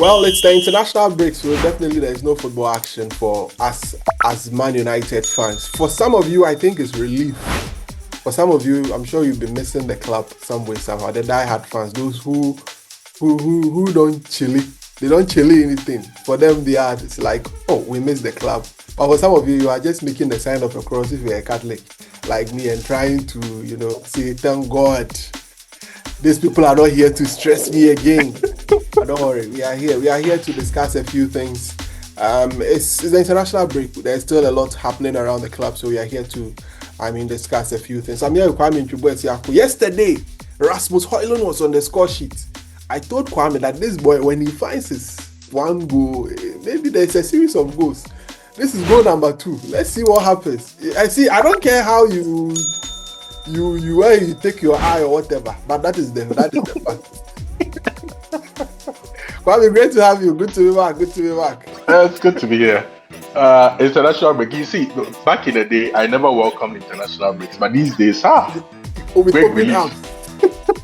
Well, it's the international break, so definitely there is no football action for us as Man United fans. For some of you, I think it's relief. For some of you, I'm sure you've been missing the club some way, somehow. The die-hard fans, those who don't chilly, they don't chilly anything. For them, it's like, oh, we miss the club. But for some of you, you are just making the sign of a cross if you're a Catholic like me and trying to, say, thank God, these people are not here to stress me again. But don't worry, we are here. We are here to discuss a few things. It's the international break. There's still a lot happening around the club, so we are here to, discuss a few things. I'm here with Kwame Nchubu. Yesterday, Rasmus Højlund was on the score sheet. I told Kwame that this boy, when he finds his one goal, maybe there's a series of goals. This is goal number 2. Let's see what happens. I don't care how you take your eye or whatever, but that is the fact. Kwame, great to have you. Good to be back. It's good to be here. International break. You see, back in the day, I never welcomed international breaks, but these days, great relief.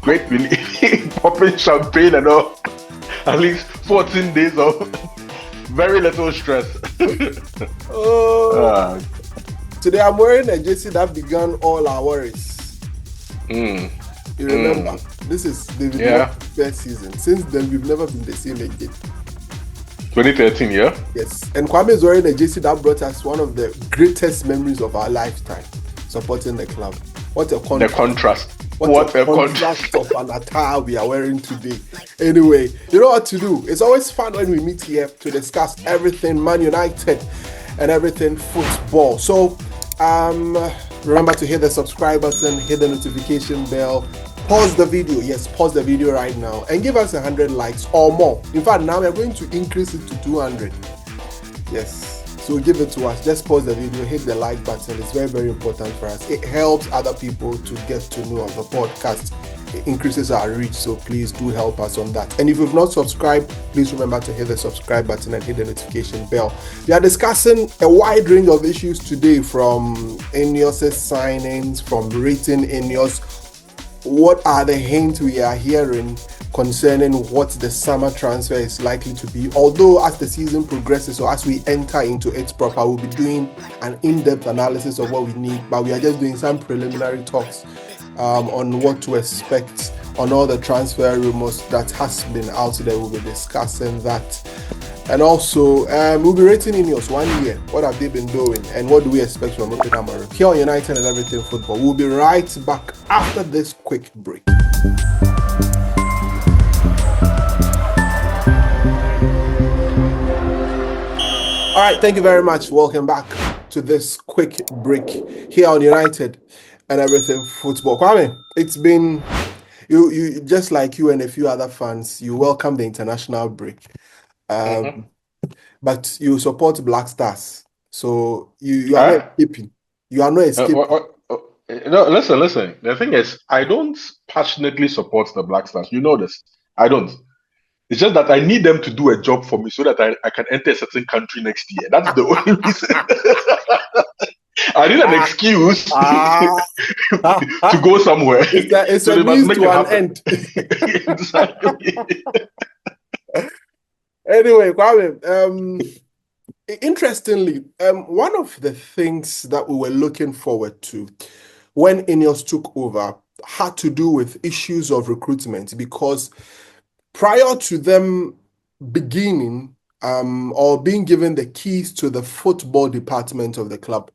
Great relief. Popping champagne and all. At least 14 days of very little stress. Today I'm wearing a jersey that began all our worries. You remember? This is David Moyes' first season. Since then, we've never been the same again. 2013, yeah? Yes. And Kwame is wearing a jersey that brought us one of the greatest memories of our lifetime, supporting the club. What a contrast. The contrast. What a contrast of an attire we are wearing today. Anyway, you know what to do. It's always fun when we meet here to discuss everything Man United and everything football. So, remember to hit the subscribe button, hit the notification bell, pause the video. Yes, pause the video right now and give us 100 likes or more. In fact, now we're going to increase it to 200. Yes. So give it to us. Just pause the video, hit the like button. It's very, very important for us. It helps other people to get to know the podcast. It increases our reach. So please do help us on that. And if you've not subscribed, please remember to hit the subscribe button and hit the notification bell. We are discussing a wide range of issues today, from INEOS signings, from rating INEOS. What are the hints we are hearing concerning what the summer transfer is likely to be? Although as the season progresses or as we enter into it proper, we'll be doing an in-depth analysis of what we need, but we are just doing some preliminary talks on what to expect on all the transfer rumors that has been out there. We'll be discussing that. And also, we'll be rating INEOS 1 year. What have they been doing? And what do we expect from Ruben Amorim? Here on United and Everything Football. We'll be right back after this quick break. All right, thank you very much. Welcome back to this quick break here on United and Everything Football. Kwame, it's been, you just like you and a few other fans, you welcome the international break. But you support Black Stars, so you are not escaping. You are not escaping. No, listen. The thing is, I don't passionately support the Black Stars. You know this. I don't. It's just that I need them to do a job for me so that I can enter a certain country next year. That's the only reason. I need an excuse to go somewhere. It's a means to an end. Exactly. Anyway, Kwame, interestingly, one of the things that we were looking forward to when INEOS took over had to do with issues of recruitment, because prior to them beginning or being given the keys to the football department of the club,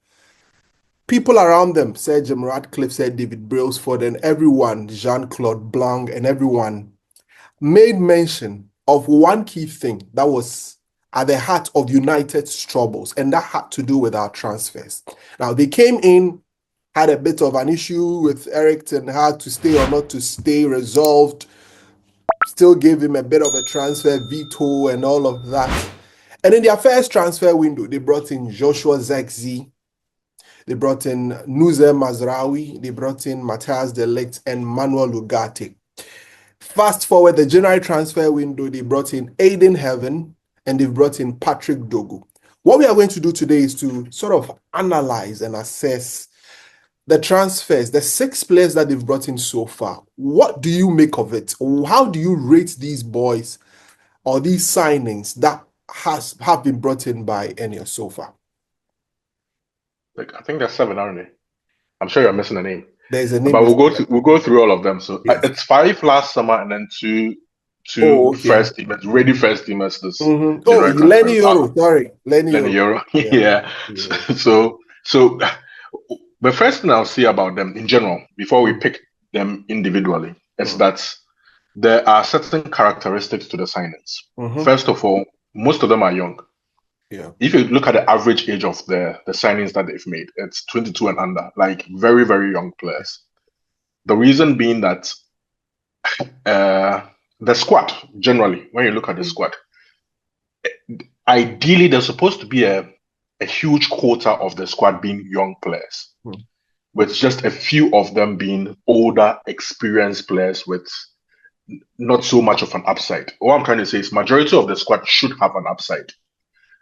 people around them, Sir Jim Ratcliffe, Sir David Brailsford, and everyone, Jean-Claude Blanc, and everyone made mention of one key thing that was at the heart of United's troubles, and that had to do with our transfers. Now, they came in, had a bit of an issue with Eric Ten Hag to stay or not to stay resolved, still gave him a bit of a transfer veto and all of that. And in their first transfer window, they brought in Joshua Zirkzee, they brought in Nuzer Mazraoui, they brought in Matthias de Ligt and Manuel Ugarte. Fast forward the January transfer window, they brought in Aiden Heaven and they've brought in Patrick Dogu. What we are going to do today is to sort of analyze and assess the transfers, the 6 players that they've brought in so far. What do you make of it? How do you rate these boys or these signings that have been brought in by INEOS so far? Like, I think there's 7, aren't they? I'm sure you're missing a name. There's a name. But we'll go through all of them. So Yes. it's 5 last summer and then two Okay. first teamers, ready first teamers this Oh, January Lenny transfer. Euro. Sorry, Lenny Lenny Euro. Euro. Yeah. So the first thing I'll say about them in general, before we pick them individually, is that there are certain characteristics to the signings. First of all, most of them are young. Yeah. If you look at the average age of the signings that they've made, it's 22 and under, like very, very young players. The reason being that the squad, generally, when you look at the squad, ideally there's supposed to be a huge quota of the squad being young players, with just a few of them being older, experienced players with not so much of an upside. What I'm trying to say is majority of the squad should have an upside.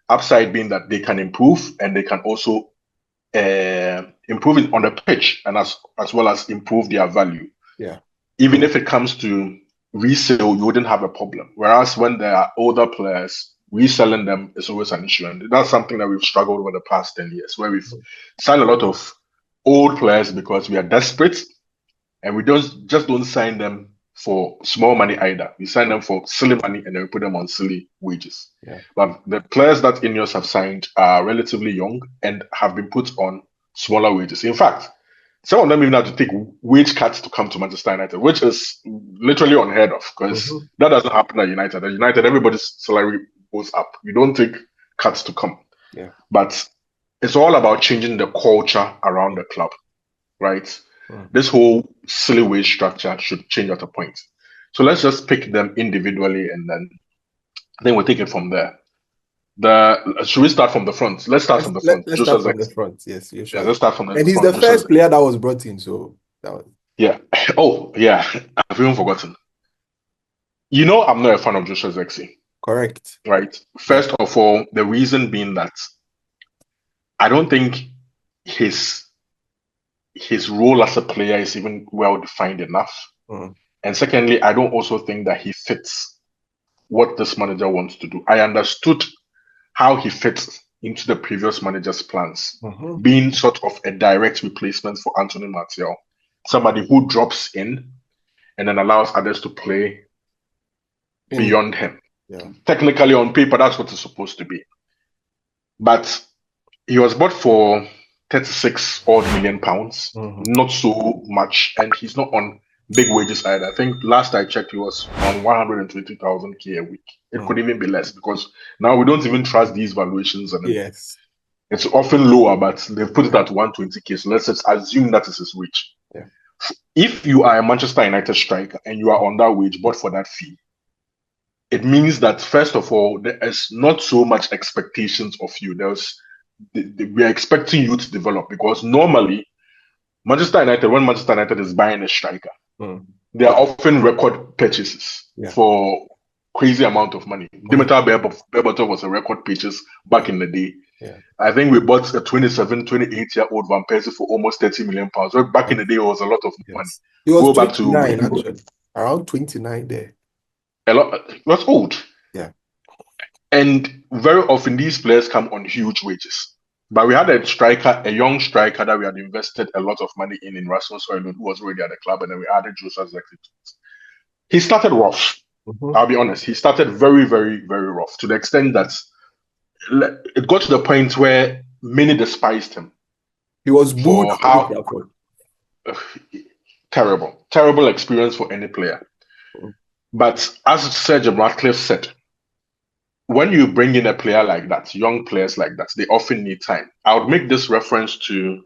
Upside being that they can improve and they can also improve it on the pitch and as well as improve their value. Yeah. Even if it comes to resale, you wouldn't have a problem. Whereas when there are older players, reselling them is always an issue. And that's something that we've struggled with the past 10 years, where we've signed a lot of old players because we are desperate and we don't sign them for small money either. We sign them for silly money and then we put them on silly wages. Yeah. But the players that INEOS have signed are relatively young and have been put on smaller wages. In fact, some of them even have to take wage cuts to come to Manchester United, which is literally unheard of because that doesn't happen at United. At United, everybody's salary goes up. You don't take cuts to come. Yeah. But it's all about changing the culture around the club, right? This whole silly wage structure should change at a point. So let's just pick them individually and then we'll take it from there. Should we start from the front? Let's start from the front. Let's start from the front. Yes, you should. Yeah, let's start from the front. And he's the first player that was brought in, so that was... Yeah. Oh, yeah. I've even forgotten. You know, I'm not a fan of Joshua Zexi. Correct. Right. First of all, the reason being that I don't think his role as a player is even well defined enough. And secondly, I don't also think that he fits what this manager wants to do. I understood how he fits into the previous manager's plans, being sort of a direct replacement for Anthony Martial, somebody who drops in and then allows others to play beyond him. Yeah. Technically, on paper, that's what it's supposed to be. But he was bought for 36 odd million pounds, not so much, and he's not on big wages either. I think last I checked, he was on 120,000 a week. It could even be less because now we don't even trust these valuations anymore. Yes, it's often lower, but they've put it at 120k. So let's just assume that is his wage. Yeah. If you are a Manchester United striker and you are on that wage, but for that fee, it means that first of all, there is not so much expectations of you. We are expecting you to develop because normally when Manchester United is buying a striker, they are often record purchases for crazy amount of money. Dimitar Berbatov was a record purchase back in the day. Yeah. I think we bought a 28-year-old Van Persie for almost 30 million pounds. So back in the day, it was a lot of money. He was 29, actually. Around 29 there. A lot. That's old. Yeah. And very often these players come on huge wages. But we had a young striker that we had invested a lot of money in Rasmus Højlund, who was already at the club, and then we added Joshua Zexi. He started rough. I'll be honest. He started very, very, very rough to the extent that it got to the point where many despised him. He was booed. Terrible experience for any player. But as Sir Jim Ratcliffe said, when you bring in a player like that, young players like that, they often need time. I would make this reference to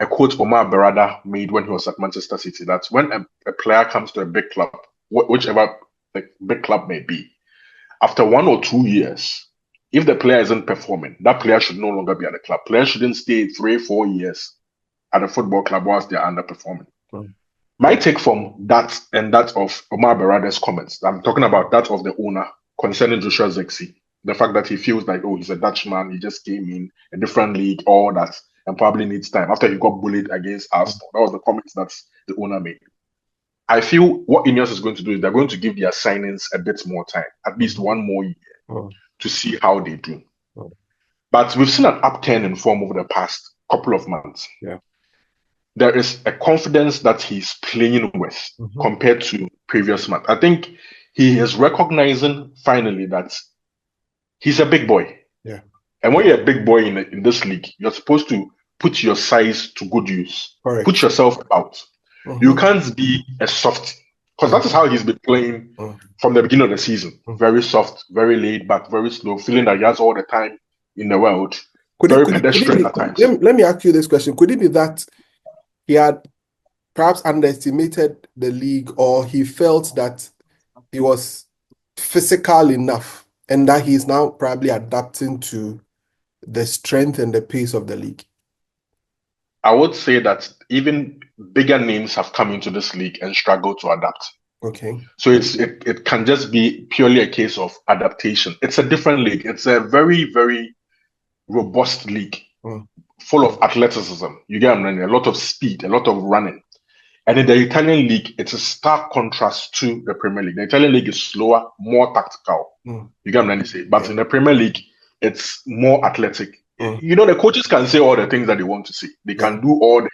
a quote Omar Berrada made when he was at Manchester City, that when a player comes to a big club, whichever the big club may be, after 1 or 2 years, if the player isn't performing, that player should no longer be at the club. Players shouldn't stay 3-4 years at a football club whilst they're underperforming. My take from that and that of Omar Berrada's comments, I'm talking about that of the owner concerning Joshua Zexi, the fact that he feels like, oh, he's a Dutchman, he just came in a different league, all that, and probably needs time after he got bullied against Arsenal. That was the comments that the owner made. I feel what INEOS is going to do is they're going to give their signings a bit more time, at least one more year, to see how they do. But we've seen an upturn in form over the past couple of months. Yeah. There is a confidence that he's playing with compared to previous months. I think he is recognizing finally that he's a big boy. Yeah. And when you're a big boy in this league, you're supposed to put your size to good use. Correct. Put yourself out. You can't be a soft, because that is how he's been playing from the beginning of the season. Very soft, very laid back, very slow, feeling that he has all the time in the world. Very pedestrian at times. Let me ask you this question. Could it be that he had perhaps underestimated the league, or he felt that he was physical enough and that he's now probably adapting to the strength and the pace of the league? I would say that even bigger names have come into this league and struggled to adapt. Okay. So it can just be purely a case of adaptation. It's a different league. It's a very, very robust league, full of athleticism. You get running, a lot of speed, a lot of running. And in the Italian league, it's a stark contrast to the Premier League. The Italian league is slower, more tactical. You get what I'm saying? But in the Premier League, it's more athletic. You know, the coaches can say all the things that they want to say. They can do all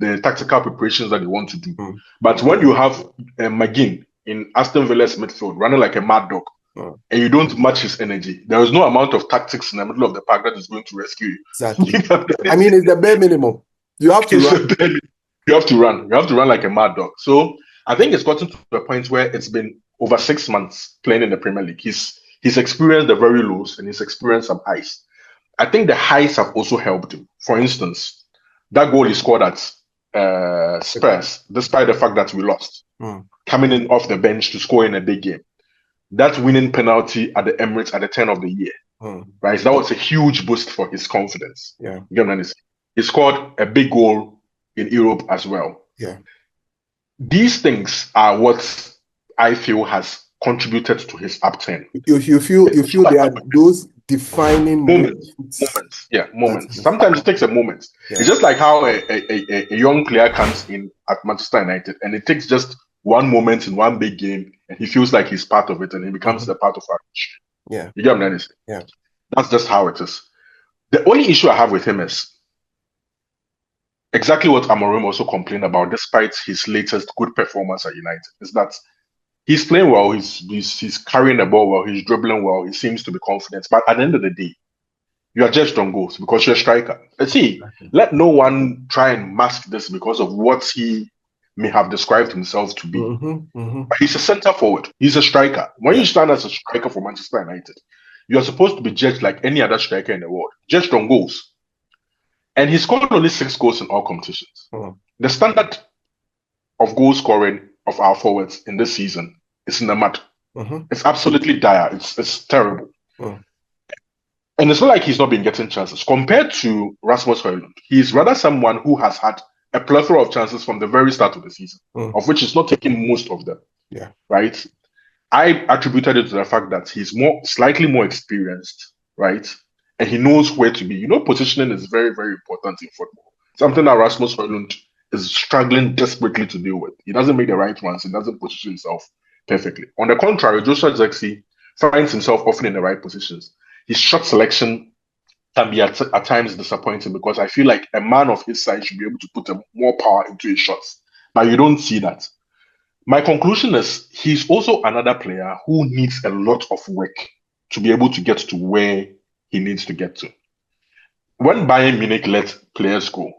the tactical preparations that they want to do. But when you have McGinn in Aston Villa's midfield running like a mad dog, and you don't match his energy, there is no amount of tactics in the middle of the park that is going to rescue you. Exactly. I mean, it's the bare minimum. You have to run. You have to run. You have to run like a mad dog. So I think it's gotten to a point where it's been over 6 months playing in the Premier League. He's experienced the very lows and he's experienced some highs. I think the highs have also helped him. For instance, that goal he scored at Spurs, despite the fact that we lost, coming in off the bench to score in a big game. That winning penalty at the Emirates at the turn of the year, right? That was a huge boost for his confidence. Yeah. You know, he scored a big goal in Europe as well. Yeah. These things are what I feel has contributed to his upturn. You feel there are those defining moments. Moments. Sometimes it takes a moment. Yeah. It's just like how a young player comes in at Manchester United and it takes just one moment in one big game and he feels like he's part of it and he becomes a part of our team. Yeah. You get what I'm saying? Yeah. That's just how it is. The only issue I have with him is exactly what Amorim also complained about, despite his latest good performance at United, is that he's playing well, he's carrying the ball well, he's dribbling well, he seems to be confident. But at the end of the day, you are judged on goals because you're a striker. See, let no one try and mask this because of what he may have described himself to be. But he's a centre forward. He's a striker. When you stand as a striker for Manchester United, you're supposed to be judged like any other striker in the world, judged on goals. And he scored only 6 goals in all competitions. The standard of goal scoring of our forwards in this season is in the mud. It's absolutely dire. It's terrible. And it's not like he's not been getting chances. Compared to Rasmus Højlund, he's rather someone who has had a plethora of chances from the very start of the season, of which he's not taking most of them. Yeah. Right? I attributed it to the fact that he's slightly more experienced, right? And he knows where to be. You know, positioning is very, very important in football. Something that Rasmus Højlund is struggling desperately to deal with. He doesn't make the right ones. He doesn't position himself perfectly. On the contrary, Joshua Zirkzee finds himself often in the right positions. His shot selection can be at times disappointing because I feel like a man of his size should be able to put more power into his shots. But you don't see that. My conclusion is he's also another player who needs a lot of work to be able to get to where he needs to get to. When Bayern Munich let players go,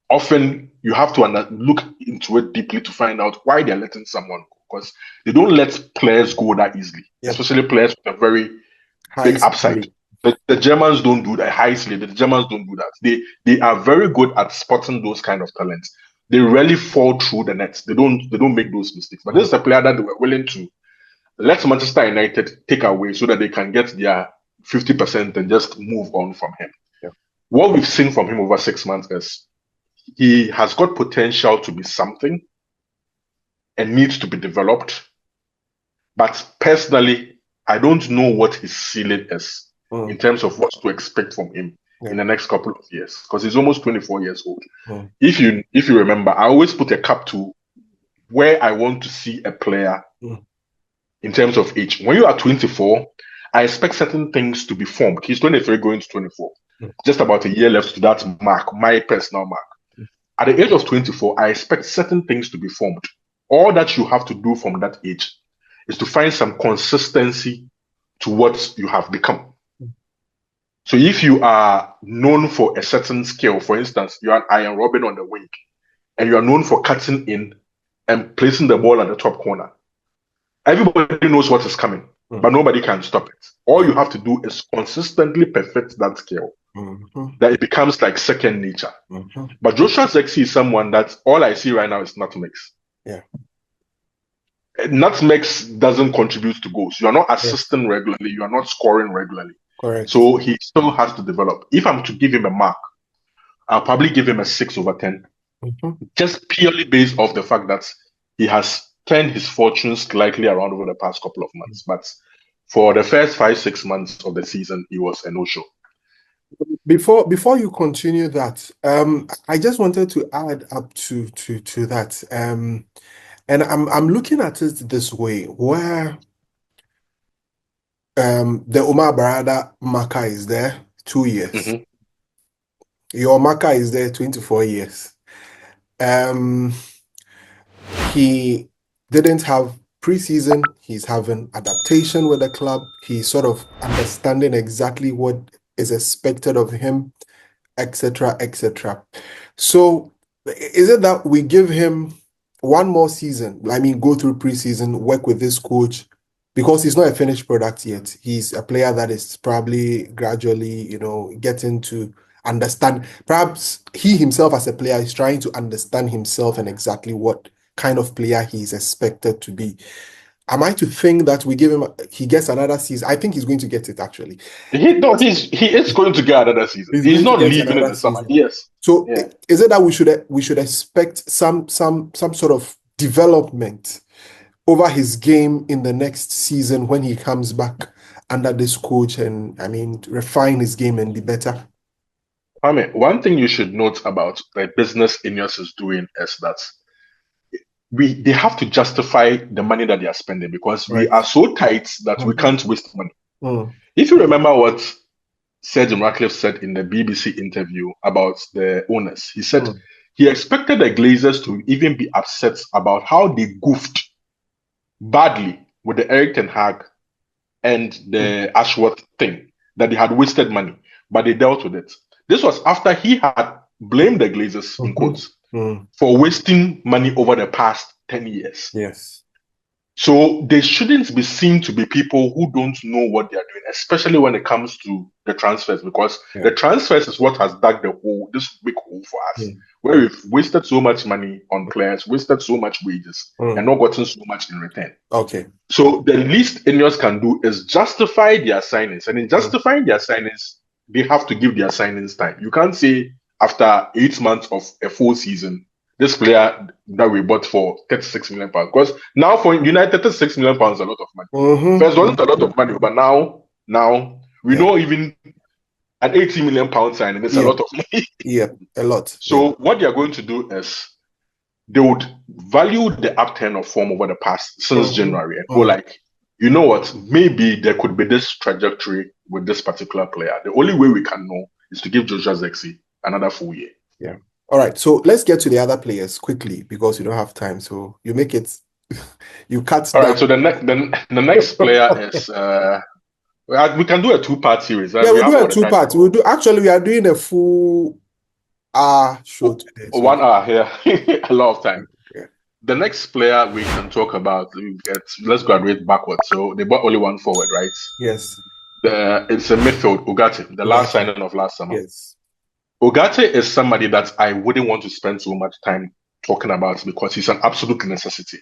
often you have to look into it deeply to find out why they're letting someone go, because they don't let players go that easily, especially players with a very big upside. The Germans don't do that. The Germans don't do that. They are very good at spotting those kind of talents. They rarely fall through the nets. They don't make those mistakes. But this is a player that they were willing to let Manchester United take away so that they can get their 50% and just move on from him. Yeah. What we've seen from him over 6 months is he has got potential to be something and needs to be developed. But personally, I don't know what his ceiling is in terms of what to expect from him in the next couple of years, because he's almost 24 years old. If you remember, I always put a cap to where I want to see a player in terms of age. When you are 24, I expect certain things to be formed. He's 23 going to 24. Just about a year left to that mark, my personal mark. At the age of 24, I expect certain things to be formed. All that you have to do from that age is to find some consistency to what you have become. So if you are known for a certain skill, for instance, you are Iron Robin on the wing, and you are known for cutting in and placing the ball at the top corner, everybody knows what is coming, but nobody can stop it. All you have to do is consistently perfect that skill, that it becomes like second nature. But Joshua Zexi is someone that all I see right now is nutmegs. Yeah. Nutmegs doesn't contribute to goals. You are not assisting regularly. You are not scoring regularly. Correct. So he still has to develop. If I'm to give him a mark, I'll probably give him a 6/10. Just purely based off the fact that he has turned his fortunes slightly around over the past couple of months. But for the first 5-6 months of the season, he was a no-show. Before you continue that, I just wanted to add up to that. And I'm looking at it this way, where the Omar Barada marker is there 2 years. Your marker is there 24 years. He didn't have preseason. He's having adaptation with the club. He's sort of understanding exactly what is expected of him, etc., etc. So is it that we give him one more season? I mean, go through preseason, work with this coach, because he's not a finished product yet. He's a player that is probably gradually, getting to understand. Perhaps he himself as a player is trying to understand himself and exactly what kind of player he's expected to be. Am I to think that we give him, he gets another season? I think he's going to get it, actually. He is going to get another season. He's not leaving in the summer. Yes. So is it that we should expect some sort of development over his game in the next season when he comes back under this coach and, I mean, refine his game and be better? I mean, one thing you should note about the business INEOS is doing is that they have to justify the money that they are spending, because we are so tight that we can't waste money. If you remember what Sir Jim Ratcliffe said in the BBC interview about the owners, he said he expected the Glazers to even be upset about how they goofed badly with the Eric Ten Hag and the Ashworth thing, that they had wasted money, but they dealt with it. This was after he had blamed the Glazers, in quotes, for wasting money over the past 10 years. Yes. So they shouldn't be seen to be people who don't know what they are doing, especially when it comes to the transfers, because the transfers is what has dug this big hole for us, where we've wasted so much money on players, wasted so much wages, and not gotten so much in return. Okay. So the least INEOS can do is justify their signings, and in justifying their signings, they have to give their signings time. You can't say after 8 months of a full season, this player that we bought for £36 million, because now for United, £36 million is a lot of money. First, wasn't a lot of money, but now we know even an £80 million signing is a lot of money. Yeah, a lot. So what they are going to do is they would value the upturn of form over the past since January and go like, you know what, maybe there could be this trajectory with this particular player. The only way we can know is to give Joshua Zexi another full year. Yeah. All right. So let's get to the other players quickly, because you don't have time. So you make it, you cut. All right. So the next player is we can do a 2-part series. Yeah, we'll do a 2-part. We are doing a full show today. So 1 hour here. A lot of time. Yeah. The next player we can talk about, let's graduate backwards. So they bought only one forward, right? Yes. It's a midfield, Ugarte, the last signing of last summer. Yes. Ugarte is somebody that I wouldn't want to spend so much time talking about, because he's an absolute necessity.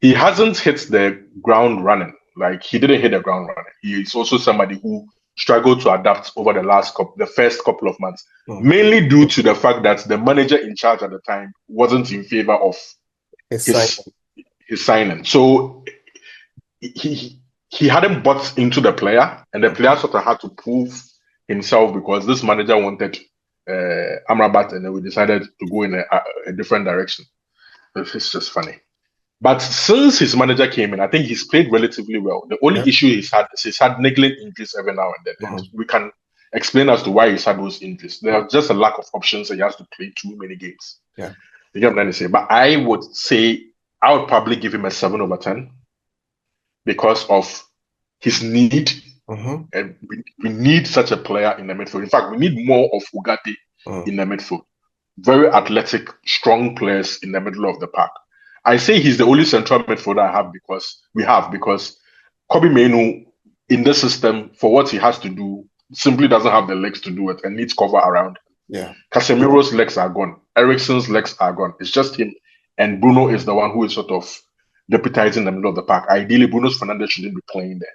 He hasn't hit the ground running. Like, he didn't hit the ground running. He is also somebody who struggled to adapt over the first couple of months, mainly due to the fact that the manager in charge at the time wasn't in favor of his signing. So he hadn't bought into the player, and the player sort of had to prove himself, because this manager wanted Amrabat, and then we decided to go in a different direction. It's just funny. But since his manager came in, I think he's played relatively well. The only issue he's had niggling injuries every now and then. And we can explain as to why he's had those injuries. There's just a lack of options, and he has to play too many games. Yeah. You get what I'm trying to say? But I would say I would probably give him a 7/10 because of his need. And we need such a player in the midfield. In fact, we need more of Ugarte in the midfield. Very athletic, strong players in the middle of the park. I say he's the only central midfielder I have because Kobe Mainoo in this system, for what he has to do, simply doesn't have the legs to do it and needs cover around. Yeah. Casemiro's legs are gone. Eriksen's legs are gone. It's just him. And Bruno is the one who is sort of deputizing the middle of the park. Ideally, Bruno Fernandes shouldn't be playing there.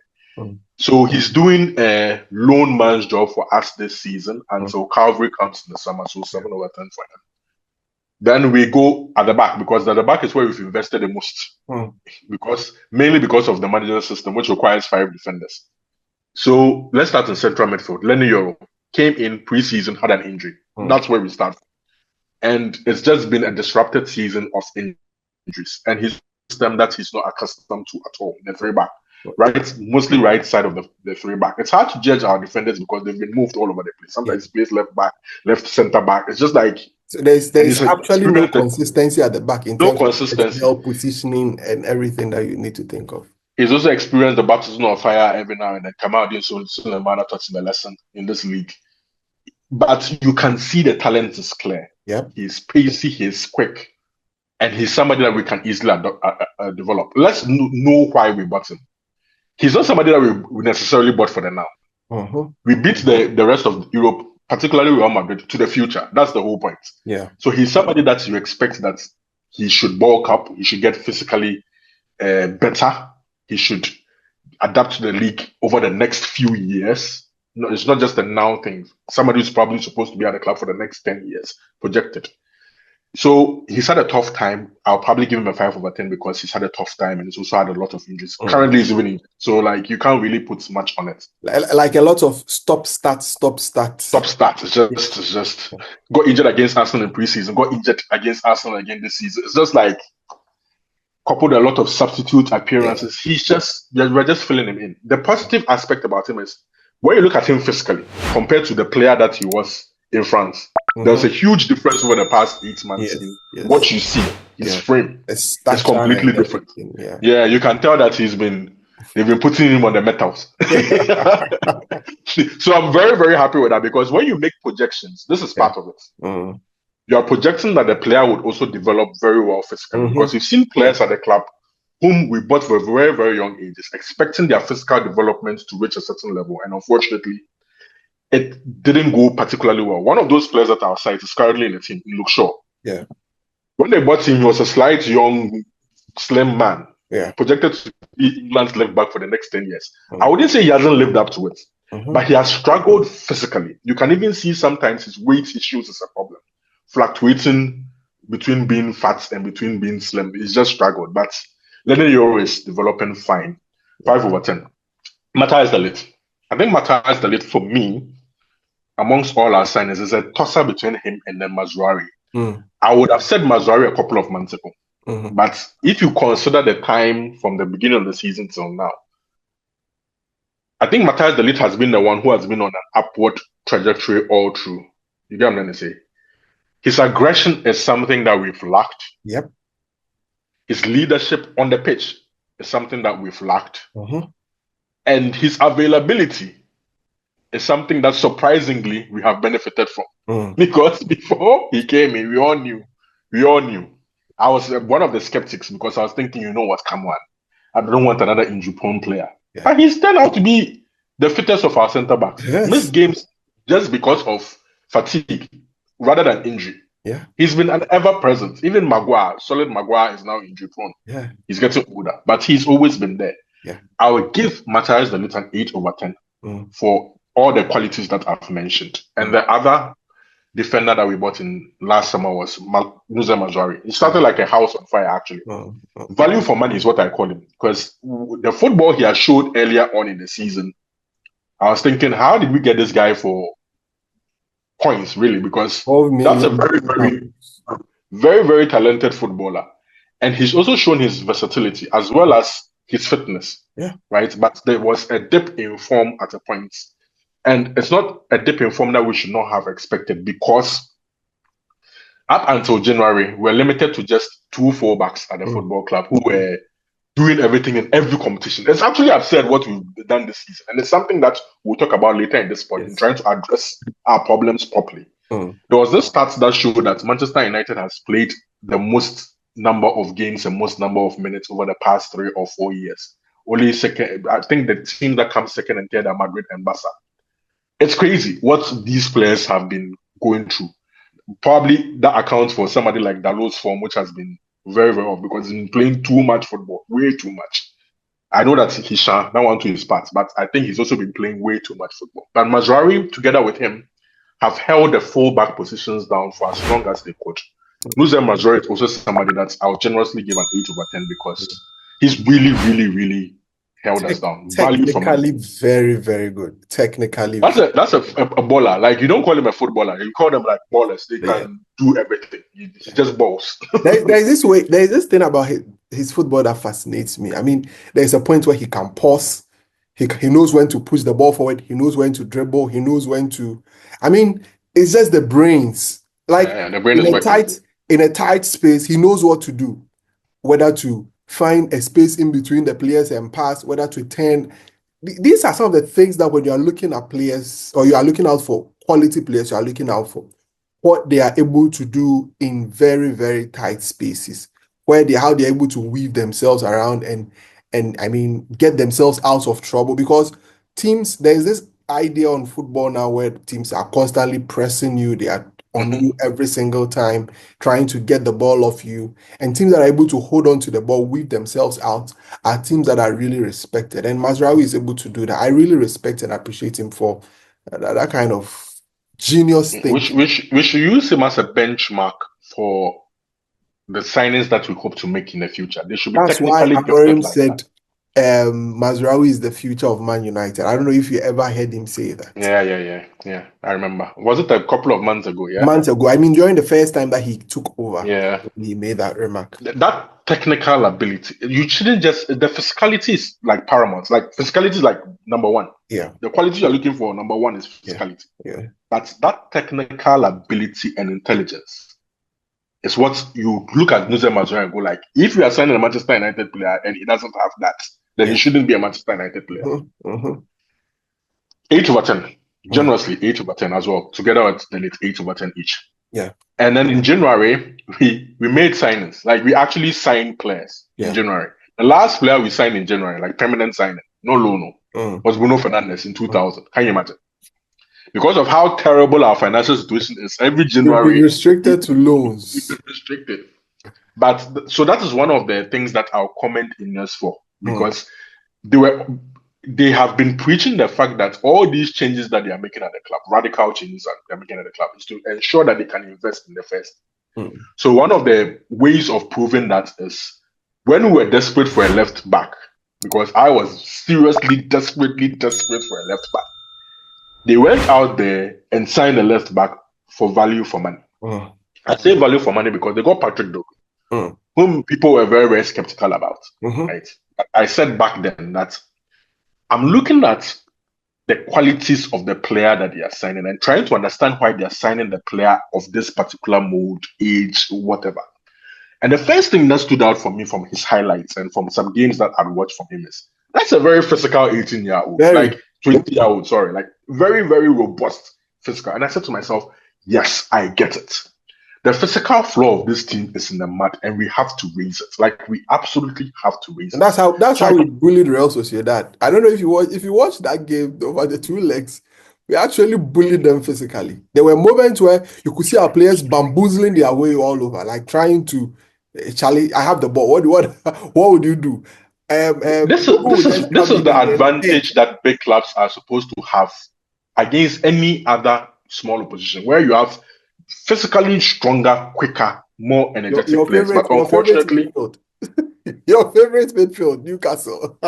So he's doing a lone man's job for us this season until Calvary comes in the summer. So 7/10 for him. Then we go at the back because at the back is where we've invested the most. Mainly because of the managerial system, which requires 5 defenders. So let's start in central midfield. Lenny Yoro came in pre-season, had an injury. That's where we start. And it's just been a disrupted season of injuries. And his system that he's not accustomed to at all, the 3 back. Mostly right side of the 3 back. It's hard to judge our defenders because they've been moved all over the place. Sometimes he plays left back, left center back. It's just like so there's actually no consistency at the back in terms of positioning and everything that you need to think of. He's also experienced the baptism of fire every now and then. Come out doing so a man touching the lesson in this league. But you can see the talent is clear. He's pacey, he's quick, and he's somebody that we can easily develop. Let's know why we bought him. He's not somebody that we necessarily bought for the now. We beat the rest of Europe, particularly Real Madrid, to the future. That's the whole point. So he's somebody that you expect that he should bulk up, he should get physically better, he should adapt to the league over the next few years. No, it's not just a now thing. Somebody who's probably supposed to be at the club for the next 10 years, projected. So he's had a tough time. I'll probably give him a 5/10 because he's had a tough time and he's also had a lot of injuries. Currently, he's even injured. So, like, you can't really put much on it. Like a lot of stop start. It's just got injured against Arsenal in preseason, got injured against Arsenal again this season. It's just like coupled a lot of substitute appearances. We're just filling him in. The positive aspect about him is when you look at him physically compared to the player that he was in France. There's a huge difference over the past 8 months. What you see, his frame is completely different. You can tell that they've been putting him on the metals. So I'm very, very happy with that because when you make projections, this is part of it. You are projecting that the player would also develop very well physically because you've seen players at the club whom we bought for very, very young ages, expecting their physical development to reach a certain level. And unfortunately, it didn't go particularly well. One of those players at our site is currently in the team, Luke Shaw. When they bought him, he was a slight, young, slim man. Projected to be England's left back for the next 10 years. I wouldn't say he hasn't lived up to it, but he has struggled physically. You can even see sometimes his weight issues is a problem. Fluctuating between being fat and between being slim. He's just struggled. But Lenny Yoro is developing fine. 5/10. Matthias de Ligt. I think Matthias de Ligt, for me, amongst all our signings, is a tosser between him and then Mazraoui. I would have said Mazraoui a couple of months ago. But if you consider the time from the beginning of the season till now, I think Matthias de Ligt has been the one who has been on an upward trajectory all through. You get what I'm trying to say? His aggression is something that we've lacked. His leadership on the pitch is something that we've lacked. And his availability is something that surprisingly we have benefited from. Because before he came in, we all knew. I was one of the skeptics because I was thinking, you know what, come on. I don't want another injury-prone player. And he's turned out to be the fittest of our centre-backs. Missed games just because of fatigue rather than injury. He's been an ever-present. Even Solid Maguire is now injury-prone. He's getting older, but he's always been there. I would give Matthias de Ligt an 8/10 for all the qualities that I've mentioned. And the other defender that we bought in last summer was Nusa Mazraoui. He started like a house on fire, actually. Value for money is what I call him. Because the football he has showed earlier on in the season, I was thinking, how did we get this guy for points, really? Because that's a very, very, very, very talented footballer. and he's also shown his versatility as well as his fitness. Yeah. Right. But there was a dip in form at a point. And it's not a dip in form that we should not have expected, because up until January, we're limited to just two fullbacks at the football club who were doing everything in every competition. It's actually absurd what we've done this season. And it's something that we'll talk about later in this point, in trying to address our problems properly. There was this stats that showed that Manchester United has played the most number of games and most number of minutes over the past 3 or 4 years. Only second, I think the team that comes second and third are Madrid and Barca. It's crazy what these players have been going through. Probably that accounts for somebody like Dalot's form, which has been very, very off, because he's been playing too much football, way too much. I know that he shall not want to his parts, but I think he's also been playing way too much football. But Mazraoui, together with him, have held the full-back positions down for as long as they could. Nuzem Mazraoui is also somebody that I'll generously give an 8/10, because he's really, really, really held us down. Technically, very, very good. Technically, that's a baller. Like, you don't call him a footballer, you call them like ballers. They can do everything. He just balls. There's this thing about his football that fascinates me. I mean, there's a point where he can pause. He knows when to push the ball forward. He knows when to dribble. He knows when to. I mean, it's just the brains. Like, the brain in a tight space, he knows what to do. Whether to find a space in between the players and pass, whether to turn. These are some of the things that when you are looking at players, or you are looking out for quality players, you are looking out for what they are able to do in very, very tight spaces, how they're able to weave themselves around and I mean, get themselves out of trouble. Because teams, there's this idea on football now where teams are constantly pressing you. They are on you every single time, trying to get the ball off you. And teams that are able to hold on to the ball, weave themselves out, are teams that are really respected. And Mazraoui is able to do that. I really respect and appreciate him for that kind of genius thing. We should use him as a benchmark for the signings that we hope to make in the future. They should be technically gifted. That's why Amorim said Mazraoui is the future of Man United. I don't know if you ever heard him say that. Yeah. I remember. Was it a couple of months ago? Yeah. Months ago. I mean, during the first time that he took over. Yeah. He made that remark. That technical ability, you shouldn't just, the physicality is like paramount. Like, physicality is like number one. Yeah. The quality you're looking for, number one, is physicality. Yeah. But that technical ability and intelligence is what you look at Nuzem Mazraoui and go like, if you are signing a Manchester United player and he doesn't have that, then he shouldn't be a Manchester United player. 8/10. Generously 8/10 as well. Together with then it's 8/10 each. Yeah. And then in January, we made signings. Like, we actually signed players in January. The last player we signed in January, like permanent signing, no loan, was Bruno Fernandes in 2000. Can you imagine? Because of how terrible our financial situation is, every January we're restricted to loans. Restricted. But so that is one of the things that I'll comment INEOS for, because they have been preaching the fact that all these changes that they are making at the club, radical changes that they're making at the club, is to ensure that they can invest in the first. So one of the ways of proving that is when we were desperate for a left back, because I was seriously desperately desperate for a left back. They went out there and signed a left back for value for money. I say value for money because they got Patrick Dorgu, whom people were very, very skeptical about. Right? I said back then that I'm looking at the qualities of the player that they are signing and trying to understand why they are signing the player of this particular mold, age, whatever. And the first thing that stood out for me from his highlights and from some games that I've watched from him is that's a very physical 18-year-old. Like 20-year-old, sorry, like very, very robust physical. And I said to myself, yes, I get it. The physical flaw of this team is in the mud, and we have to raise it. Like, we absolutely have to raise it. And that's how we bullied Real Sociedad. I don't know if you watched that game over the two legs. We actually bullied them physically. There were moments where you could see our players bamboozling their way all over, like trying to, Charlie, I have the ball. What would you do? This is the advantage that big clubs are supposed to have against any other small opposition, where you have physically stronger, quicker, more energetic players. But unfortunately, your favorite midfield, Newcastle.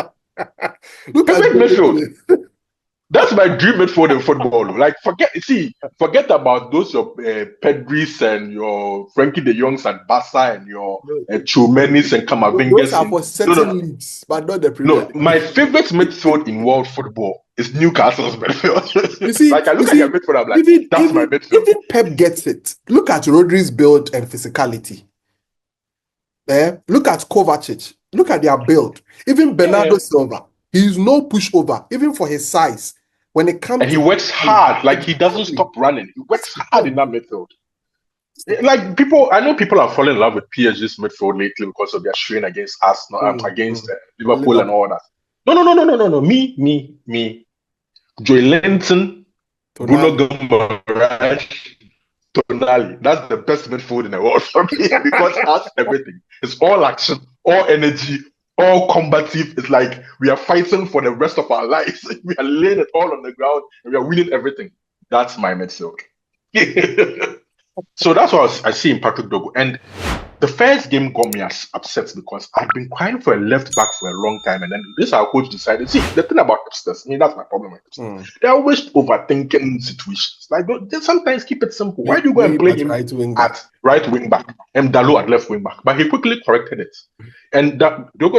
Favorite midfield. That's my dream midfield in football. Like, forget about those your Pedris and your Frankie de Jongs and Barca and your Chumenis and Those Kamavingas. are for certain leagues, but not the Premier No, League. my favorite midfield in world football is Newcastle's midfield. You see, like I look at your midfield, I'm like, that's my midfield. Even Pep gets it. Look at Rodri's build and physicality. Look at Kovacic. Look at their build. Even Bernardo Silva, he's no pushover, even for his size. When it comes and he works hard, like he doesn't stop running. He works hard in that midfield. Like I know people are falling in love with PSG's midfield lately because of their strain against Arsenal, against Liverpool and all that. No. Me. Joy Linton, Bruno Guimaraes, Tonali. That's the best midfield in the world for me because it has everything. It's all action, all energy, all combative. It's like we are fighting for the rest of our lives. We are laying it all on the ground and we are winning everything. That's my midfield. So that's what I see in Patrick Dogu. And the first game got me as upset because I've been crying for a left back for a long time. And then this our coach decided, see, the thing about hipsters, that's my problem with hipsters. They're always overthinking situations. Like, they sometimes keep it simple. Why do you go and play him at right wing back and Dalo at left wing back? But he quickly corrected it. And Dogu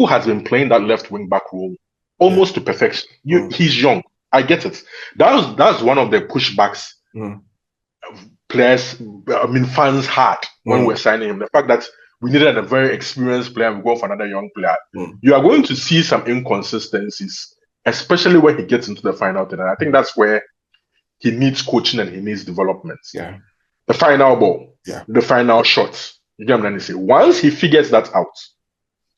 has been playing that left wing back role almost to perfection. He's young. I get it. That's one of the pushbacks players, fans had when we were signing him. The fact that we needed a very experienced player and we go for another young player. You are going to see some inconsistencies, especially when he gets into the final third. And I think that's where he needs coaching and he needs development. Yeah. The final ball, the final shots. You get what I'm trying to say? Once he figures that out,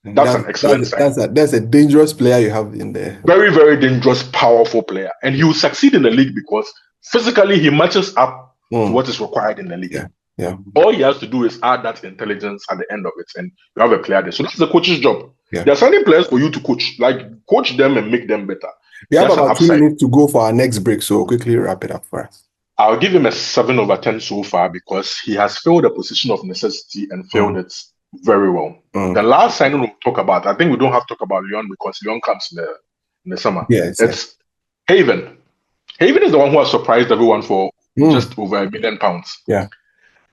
that's an excellent sign. That's a dangerous player you have in there. Very, very dangerous, powerful player. And he will succeed in the league because physically he matches up to what is required in the league. Yeah. All he has to do is add that intelligence at the end of it, and you have a player there. So that's the coach's job. Yeah. There are certain players for you to coach, like coach them and make them better. We have about 2 minutes to go for our next break, so quickly wrap it up for us. I'll give him a 7/10 so far because he has filled a position of necessity and filled it very well. The last signing we'll talk about, I think we don't have to talk about Lyon because Lyon comes in the summer. It's Haven. Haven is the one who has surprised everyone for just over £1 million. Yeah.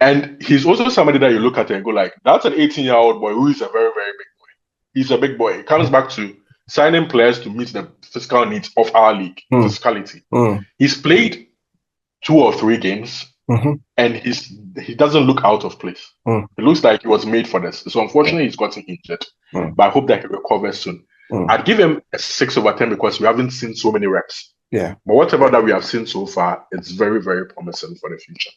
And he's also somebody that you look at and go like, that's an 18-year-old boy who is a very, very big boy. He's a big boy. It comes back to signing players to meet the physical needs of our league, physicality. He's played 2 or 3 games. And he doesn't look out of place. It looks like he was made for this. So unfortunately, he's gotten injured. But I hope that he recovers soon. I'd give him a 6/10 because we haven't seen so many reps. Yeah. But whatever that we have seen so far, it's very, very promising for the future.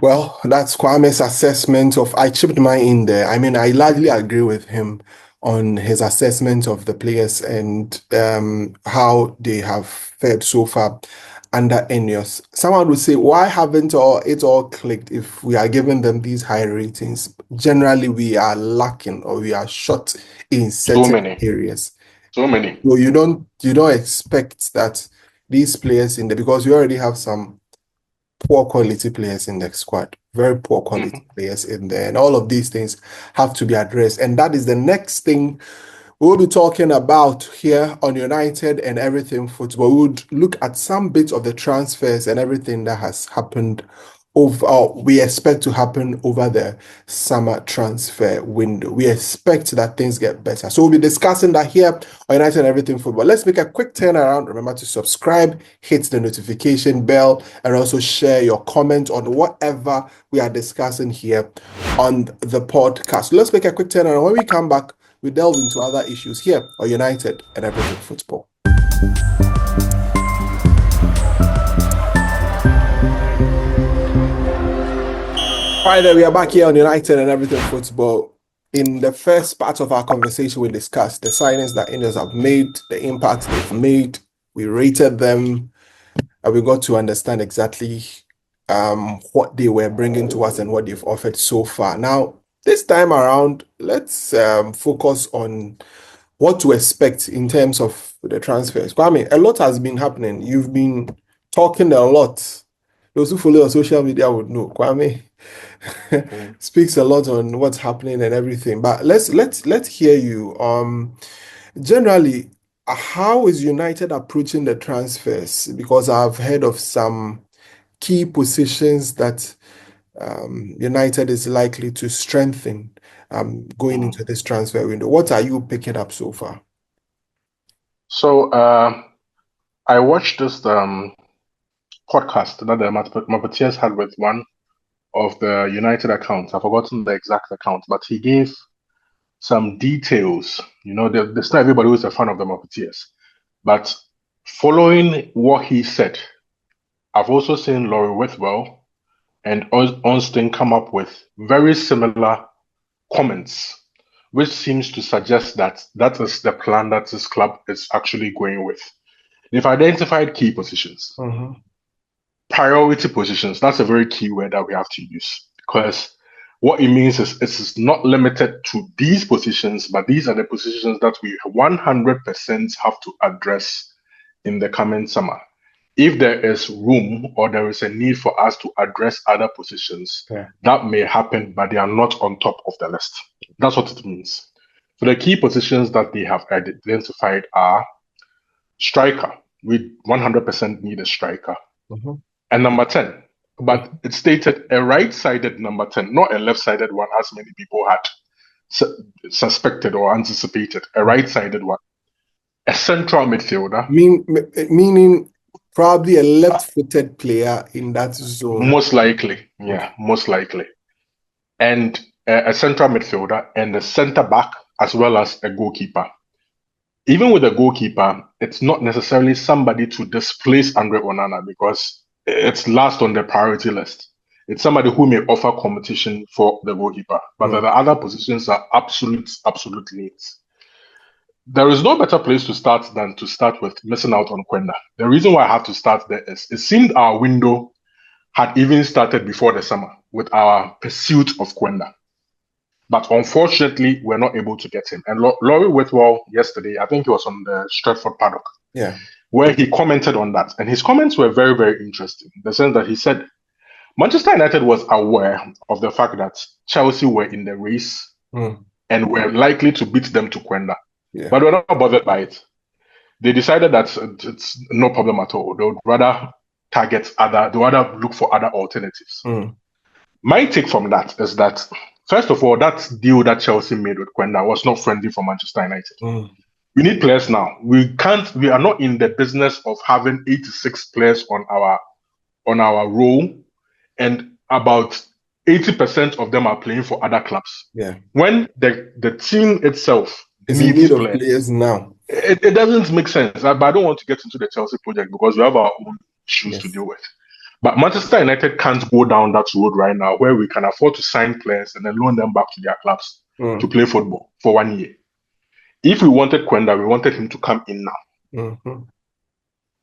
Well, that's Kwame's assessment of. I chipped mine in there. I mean, I largely agree with him on his assessment of the players and how they have fared so far under INEOS. Someone would say, why haven't it all clicked if we are giving them these high ratings? Generally, we are lacking or we are short in certain areas. So many. So you don't expect that these players in there, because we already have some poor quality players in the squad, very poor quality players in there, and all of these things have to be addressed. And that is the next thing we'll be talking about here on United and Everything Football. We would look at some bits of the transfers and everything that has happened we expect to happen over the summer transfer window. We expect that things get better. So we'll be discussing that here on United and Everything Football. Let's make a quick turnaround. Remember to subscribe, hit the notification bell, and also share your comment on whatever we are discussing here on the podcast. Let's make a quick turnaround. When we come back, we delve into other issues here on United and Everything Football. Hi there, we are back here on United and Everything Football. In the first part of our conversation, we discussed the signings that INEOS have made, the impact they've made. We rated them, and we got to understand exactly what they were bringing to us and what they've offered so far. Now, this time around, let's focus on what to expect in terms of the transfers. Kwame, a lot has been happening. You've been talking a lot. Those who follow on social media would know. Kwame speaks a lot on what's happening and everything. But let's hear you. Generally, how is United approaching the transfers? Because I've heard of some key positions that United is likely to strengthen going into this transfer window. What are you picking up so far? So I watched this podcast that the Mapatias had with one of the United accounts. I've forgotten the exact account, but he gave some details. There's not everybody who's a fan of the Mapatias, but following what he said, I've also seen Laurie Whitwell and Ornstein come up with very similar comments, which seems to suggest that that is the plan that this club is actually going with. They've identified key positions. Priority positions, that's a very key word that we have to use, because what it means is it's not limited to these positions, but these are the positions that we 100% have to address in the coming summer. If there is room or there is a need for us to address other positions, that may happen, but they are not on top of the list. That's what it means. So the key positions that they have identified are striker. We 100% need a striker. And number 10. But it's stated a right-sided number 10, not a left-sided one, as many people had suspected or anticipated. A right-sided one. A central midfielder. Meaning probably a left-footed player in that zone. Most likely. Yeah, most likely. And a central midfielder and a centre-back, as well as a goalkeeper. Even with a goalkeeper, it's not necessarily somebody to displace Andre Onana, because it's last on the priority list. It's somebody who may offer competition for the goalkeeper, but the other positions are absolute needs. There is no better place to start than to start with missing out on Kwenda. The reason why I have to start there is it seemed our window had even started before the summer with our pursuit of Kwenda. But unfortunately, we're not able to get him. And Laurie Whitwell yesterday, I think he was on the Stratford paddock, where he commented on that. And his comments were very, very interesting. In the sense that he said Manchester United was aware of the fact that Chelsea were in the race and were likely to beat them to Kwenda. But we're not bothered by it. They decided that it's no problem at all. They would rather look for other alternatives. My take from that is that, first of all, that deal that Chelsea made with Kwenda was not friendly for Manchester United. We need players now. We are not in the business of having 86 players on our roll, and about 80% of them are playing for other clubs. When the team itself is in need of players now, it doesn't make sense. But I don't want to get into the Chelsea project because we have our own issues to deal with. But Manchester United can't go down that road right now, where we can afford to sign players and then loan them back to their clubs to play football for 1 year. If we wanted Kwenda, we wanted him to come in now.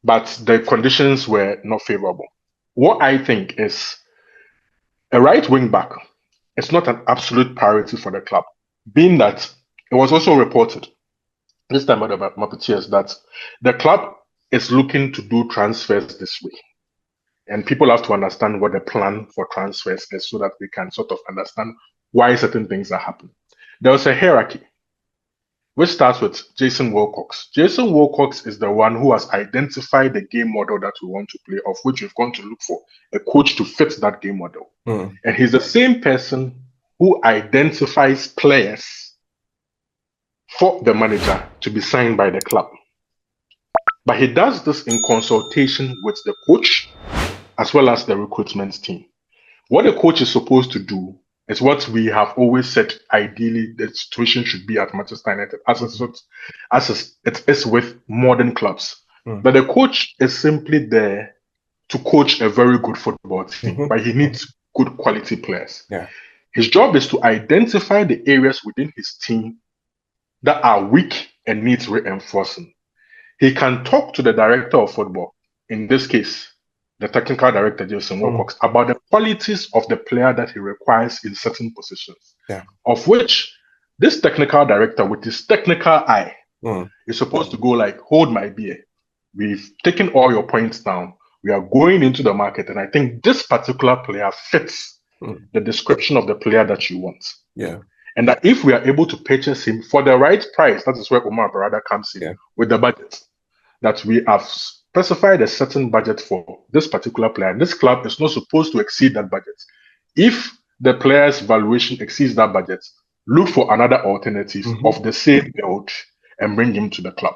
But the conditions were not favorable. What I think is a right wing back is not an absolute priority for the club, being that it was also reported this time about Mapatias that the club is looking to do transfers this way. And people have to understand what the plan for transfers is so that we can sort of understand why certain things are happening. There was a hierarchy, which starts with Jason Wilcox. Jason Wilcox is the one who has identified the game model that we want to play, of which we've gone to look for a coach to fit that game model. And he's the same person who identifies players for the manager to be signed by the club. But he does this in consultation with the coach as well as the recruitment team. What the coach is supposed to do is what we have always said, ideally, the situation should be at Manchester United, as it is with modern clubs. But the coach is simply there to coach a very good football team, but he needs good quality players. His job is to identify the areas within his team that are weak and needs reinforcing. He can talk to the director of football, in this case, the technical director, Jason Wilcox, about the qualities of the player that he requires in certain positions, of which this technical director, with his technical eye, is supposed to go like, hold my beer. We've taken all your points down. We are going into the market, and I think this particular player fits the description of the player that you want. And that if we are able to purchase him for the right price, that is where Omar Barada comes in with the budget. That we have specified a certain budget for this particular player. And this club is not supposed to exceed that budget. If the player's valuation exceeds that budget, look for another alternative of the same build and bring him to the club.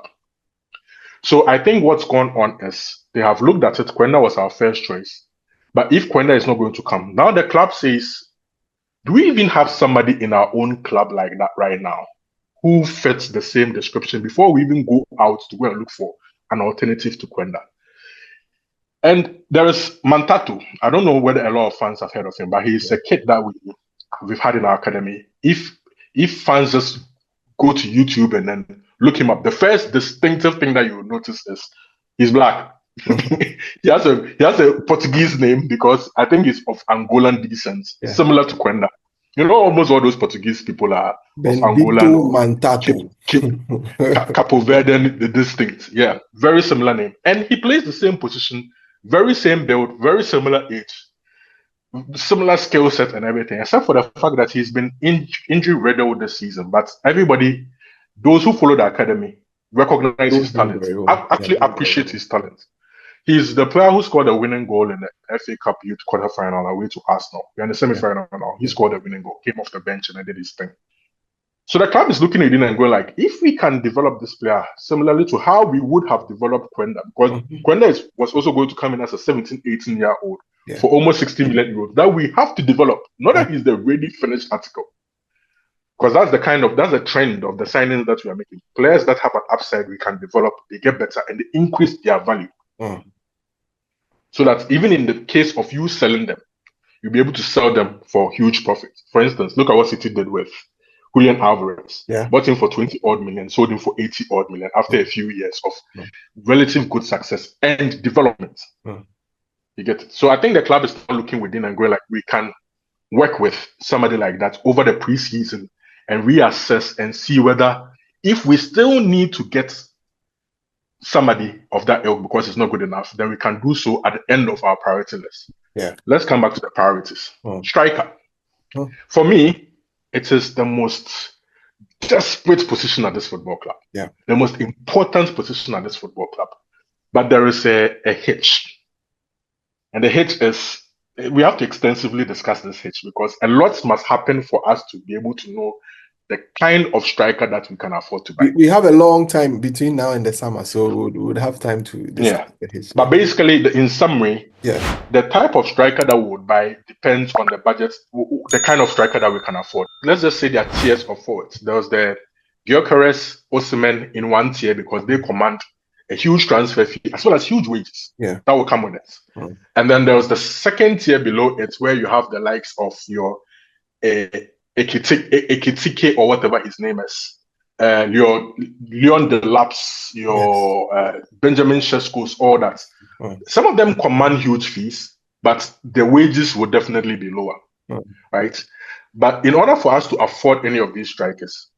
So I think what's going on is they have looked at it. Kwenda was our first choice. But if Kwenda is not going to come, now the club says, do we even have somebody in our own club like that right now who fits the same description before we even go out to go and look for an alternative to Kwenda? And there is Mantato. I don't know whether a lot of fans have heard of him, but he's a kid that we've had in our academy. If fans just go to YouTube and then look him up, the first distinctive thing that you will notice is he's black. he has a Portuguese name because I think he's of Angolan descent, similar to Kwenda. You know, almost all those Portuguese people are of Angolan, Mantato, Capo Verdean distinct. Yeah, very similar name, and he plays the same position, very same build, very similar age, similar skill set and everything, except for the fact that he's been injury riddled this season. But everybody, those who follow the academy, recognize his talent, actually appreciate his talent. He's the player who scored a winning goal in the FA Cup Youth quarterfinal away to Arsenal. We're in the semi-final now. He scored a winning goal, came off the bench and did his thing. So the club is looking at it and going like, if we can develop this player similarly to how we would have developed Kwenda, because Kwenda was also going to come in as a 17, 18-year-old for almost 60 million euros, that we have to develop. Not that he's the ready finished article. Because that's the trend of the signings that we are making. Players that have an upside, we can develop, they get better, and they increase their value. So that even in the case of you selling them, you'll be able to sell them for huge profit. For instance, look at what City did with Julian Alvarez. Bought him for 20 odd million, sold him for 80 odd million after a few years of relative good success and development. You get it? So I think the club is looking within and going like, we can work with somebody like that over the preseason and reassess and see whether if we still need to get somebody of that ilk because it's not good enough, then we can do so at the end of our priority list. Let's come back to the priorities. Striker. For me, it is the most desperate position at this football club. The most important position at this football club. But there is a hitch. And the hitch is, we have to extensively discuss this hitch because a lot must happen for us to be able to know the kind of striker that we can afford to buy. We have a long time between now and the summer, so we would have time to discuss the hitch. But basically, in summary, the type of striker that we would buy depends on the budget, the kind of striker that we can afford. Let's just say there are tiers of forwards. There was the Gyökeres, Osimhen in one tier because they command a huge transfer fee as well as huge wages that will come with it. And then there was the second tier below it where you have the likes of your Ekitike or whatever his name is, your Leon Delap's, your Benjamin Sesko's, all that. Some of them command huge fees, but the wages would definitely be lower, right? But in order for us to afford any of these strikers,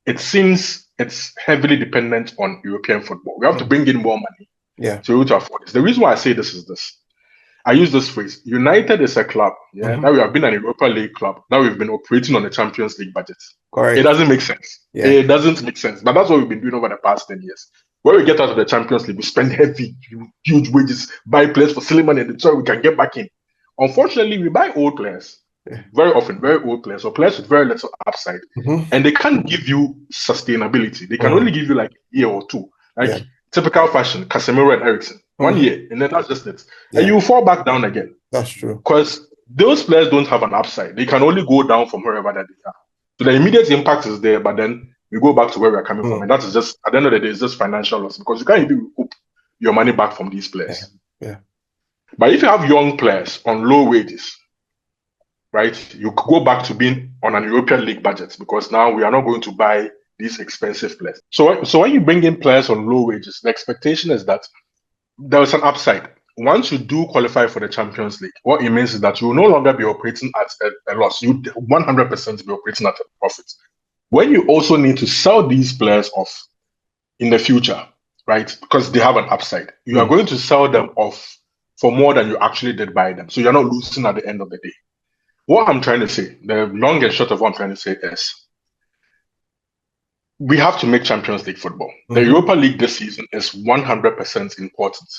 it seems it's heavily dependent on European football. We have to bring in more money to be able to afford this. The reason why I say this is this. I use this phrase. United is a club. Now we have been an Europa League club. Now we've been operating on a Champions League budget. Correct. It doesn't make sense. It doesn't make sense. But that's what we've been doing over the past 10 years. When we get out of the Champions League, we spend heavy, huge wages, buy players for silly money, so we can get back in. Unfortunately, we buy old players. Very often, very old players or players with very little upside. And they can't give you sustainability. They can only give you like a year or two. Like typical fashion, Casemiro and Eriksen. 1 year, and then that's just it. And you fall back down again. That's true. Because those players don't have an upside. They can only go down from wherever that they are. So the immediate impact is there, but then we go back to where we're coming from. And that is just, at the end of the day, it's just financial loss because you can't even recoup your money back from these players. But if you have young players on low wages, right, you go back to being on an European League budget because now we are not going to buy these expensive players. So when you bring in players on low wages, the expectation is that there is an upside. Once you do qualify for the Champions League, what it means is that you will no longer be operating at a loss. You 100% be operating at a profit. When you also need to sell these players off in the future, right, because they have an upside, you are going to sell them off for more than you actually did buy them. So you're not losing at the end of the day. What I'm trying to say, the long and short of what I'm trying to say is we have to make Champions League football. The Europa League this season is 100% important.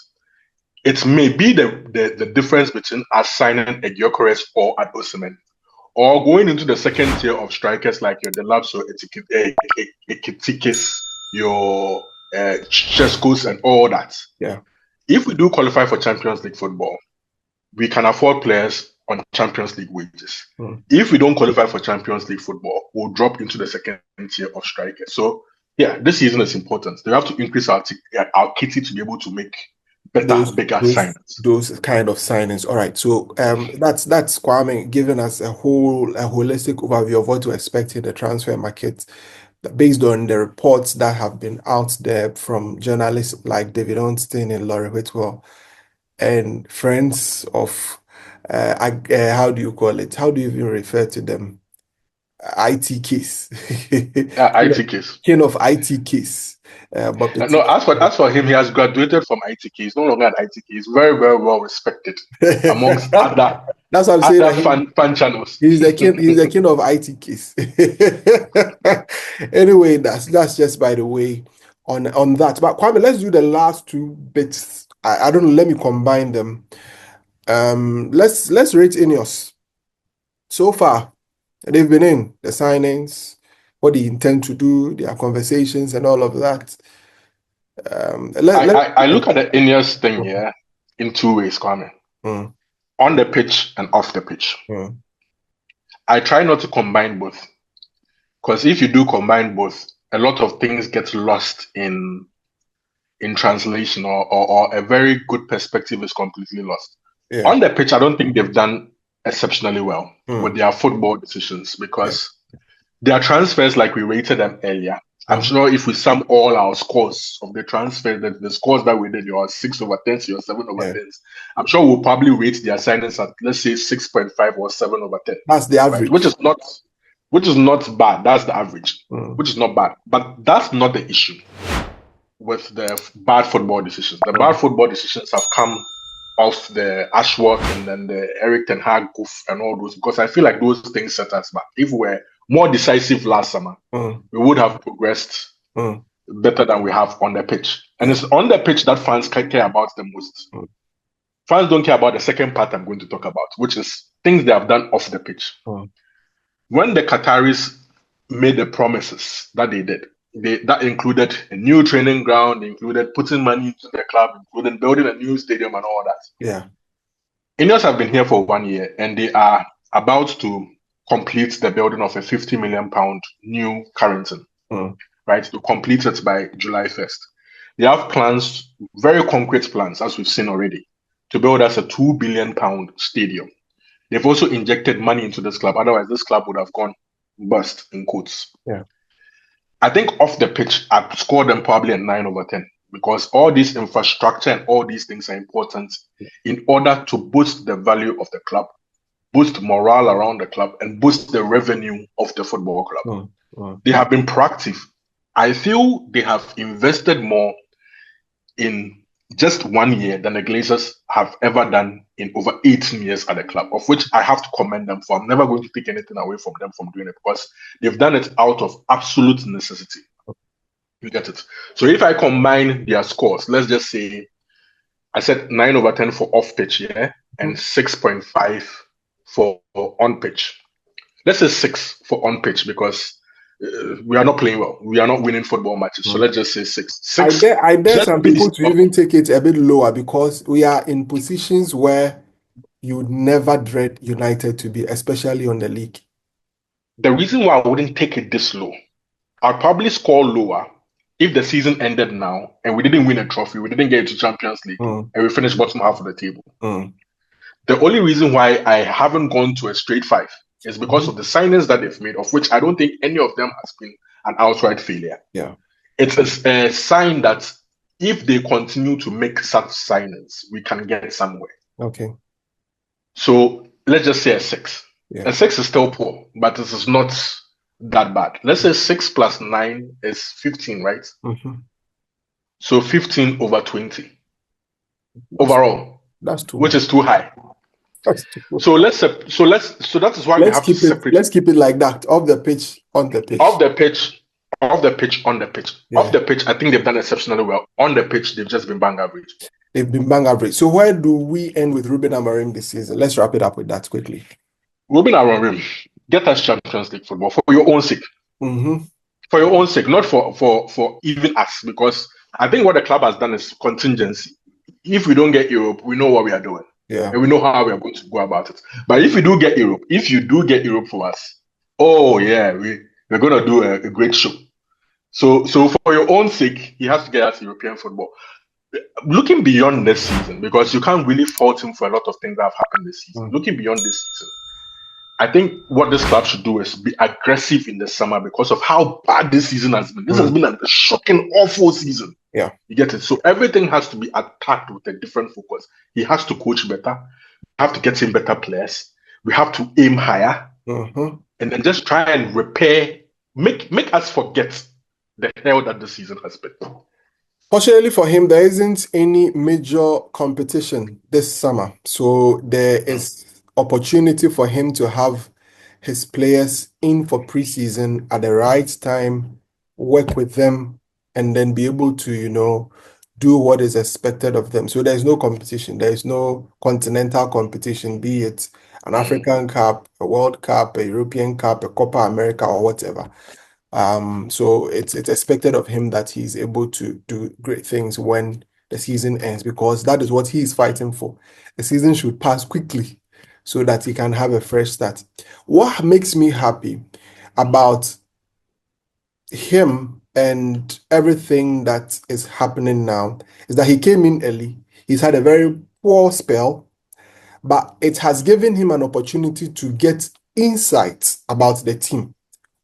It may be the difference between us signing a Gyökeres or an Osimhen, or going into the second tier of strikers like your Delapso, Ekitikis, your Cheskos, and all that. Yeah. If we do qualify for Champions League football, we can afford players on Champions League wages. If we don't qualify for Champions League football, we'll drop into the second tier of strikers. So, yeah, this season is important. They have to increase our kitty to be able to make bigger signings. Those kind of signings. All right. So that's Kwame giving us a holistic overview of what to expect in the transfer market based on the reports that have been out there from journalists like David Ornstein and Laurie Whitwell and friends of how do you call it? How do you even refer to them? ITKs. ITKs. King of ITKs. But no, as for him, he has graduated from ITK. He's no longer an ITK. He's very, very well respected amongst other. That's what I'm saying. Fan channels. He's the king. He's the king of ITKs. Anyway, that's just by the way on that. But Kwame, let's do the last two bits. I don't know. Let me combine them. Let's rate INEOS. So far, they've been in the signings, what they intend to do, their conversations, and all of that. I look at the INEOS thing here in two ways, Kwame. On the pitch and off the pitch. I try not to combine both, because if you do combine both, a lot of things get lost in translation, or a very good perspective is completely lost. Yeah. On the pitch, I don't think they've done exceptionally well with their football decisions, because their transfers, like we rated them earlier, I'm sure if we sum all our scores of the transfer, the scores that we did, your 6/10, your 7/10, I'm sure we'll probably rate their signings at, let's say, 6.5 or 7/10. That's the average, right? which is not bad. That's the average, which is not bad. But that's not the issue with the bad football decisions. The bad football decisions have come off the Ashworth and then the Eric Ten Hag goof and all those, because I feel like those things set us back. If we were more decisive last summer, we would have progressed better than we have on the pitch. And it's on the pitch that fans care about the most. Fans don't care about the second part I'm going to talk about, which is things they have done off the pitch. When the Qataris made the promises that they did, that included a new training ground, included putting money into the club, included building a new stadium and all that. Yeah. INEOS have been here for 1 year, and they are about to complete the building of a £50 million new Carrington, right? To complete it by July 1st. They have plans, very concrete plans, as we've seen already, to build us a £2 billion stadium. They've also injected money into this club. Otherwise, this club would have gone bust, in quotes. Yeah. I think off the pitch, I'd score them probably a 9/10, because all this infrastructure and all these things are important in order to boost the value of the club, boost morale around the club, and boost the revenue of the football club. They have been proactive. I feel they have invested more in just 1 year than the Glazers have ever done in over 18 years at the club, of which I have to commend them for. I'm never going to take anything away from them from doing it, because they've done it out of absolute necessity. You get it? So if I combine their scores, let's just say I said 9/10 for off pitch, and 6.5 for on pitch. Let's say 6 for on pitch, because we are not playing well. We are not winning football matches. So let's just say 6. I dare some people to even take it a bit lower, because we are in positions where you would never dread United to be, especially on the league. The reason why I wouldn't take it this low, I'll probably score lower if the season ended now and we didn't win a trophy, we didn't get into Champions League, and we finished bottom half of the table. The only reason why I haven't gone to a straight 5 is because of the signings that they've made, of which I don't think any of them has been an outright failure. Yeah. It's a sign that if they continue to make such signings, we can get somewhere. Okay. So let's just say a 6. Yeah. A 6 is still poor, but this is not that bad. Let's say 6 plus 9 is 15, right? So 15/20 overall. That's too which is too high. So that is why we have to separate. Let's keep it like that. Off the pitch, on the pitch. Off the pitch, on the pitch. Yeah. Off the pitch, I think they've done exceptionally well. On the pitch, they've just been bang average. They've been bang average. So where do we end with Ruben Amorim this season? Let's wrap it up with that quickly. Ruben Amorim, get us Champions League football for your own sake. Mm-hmm. For your own sake, not for even us, because I think what the club has done is contingency. If we don't get Europe, we know what we are doing. Yeah. And we know how we are going to go about it. But if you do get Europe for us, oh yeah, we're going to do a great show. So for your own sake, he has to get us European football. Looking beyond this season, because you can't really fault him for a lot of things that have happened this season. Looking beyond this season, I think what this club should do is be aggressive in the summer because of how bad this season has been. This has been a shocking, awful season. Yeah. You get it? So everything has to be attacked with a different focus. He has to coach better. We have to get him better players. We have to aim higher. And then just try and repair, make us forget the hell that the season has been. Fortunately for him, there isn't any major competition this summer. So there is opportunity for him to have his players in for preseason at the right time, work with them, and then be able to, do what is expected of them. So there's no competition. There is no continental competition, be it an African Cup, a World Cup, a European Cup, a Copa America, or whatever. So it's expected of him that he's able to do great things when the season ends, because that is what he's fighting for. The season should pass quickly so that he can have a fresh start. What makes me happy about him and everything that is happening now is that he came in early. He's had a very poor spell, but it has given him an opportunity to get insights about the team,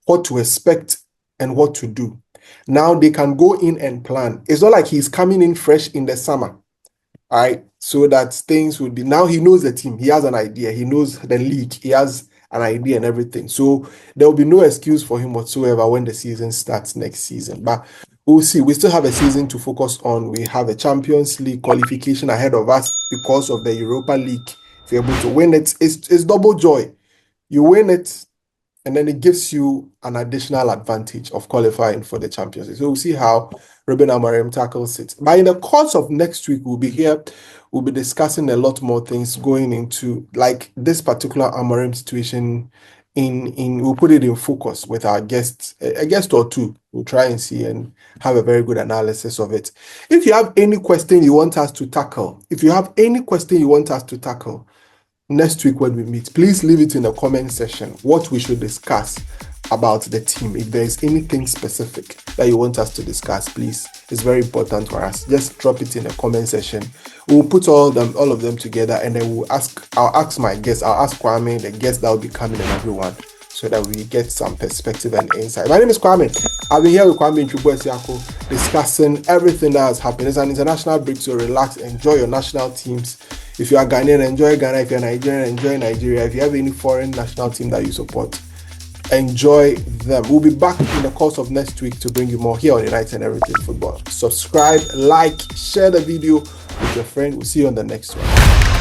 what to expect and what to do. Now they can go in and plan. It's not like he's coming in fresh in the summer, all right? So that things would be, now he knows the team. He has an idea. He knows the league. He has an idea and everything. So there will be no excuse for him whatsoever when the season starts next season. But we'll see. We still have a season to focus on. We have a Champions League qualification ahead of us because of the Europa League. If you're able to win it, it's double joy. You win it, and then it gives you an additional advantage of qualifying for the Champions League. So we'll see how Ruben Amorim tackles it. But in the course of next week, we'll be here. We'll be discussing a lot more things going into like this particular Amorim situation. We'll put it in focus with our guests, a guest or two. We'll try and see and have a very good analysis of it. If you have any question you want us to tackle, next week when we meet, please leave it in the comment section what we should discuss about the team. If there is anything specific that you want us to discuss, please, it's very important for us. Just drop it in the comment section. We'll put all of them together, and then I'll ask my guests, I'll ask Kwame, the guests that will be coming, and everyone, so that we get some perspective and insight. My name is Kwame. I'll be here with Kwame Nchubu discussing everything that has happened. It's an international break, so relax, enjoy your national teams. If you are Ghanaian, enjoy Ghana. If you're Nigerian, enjoy Nigeria. If you have any foreign national team that you support, enjoy them. We'll be back in the course of next week to bring you more here on United and Everything Football. Subscribe, like, share the video with your friend. We'll see you on the next one.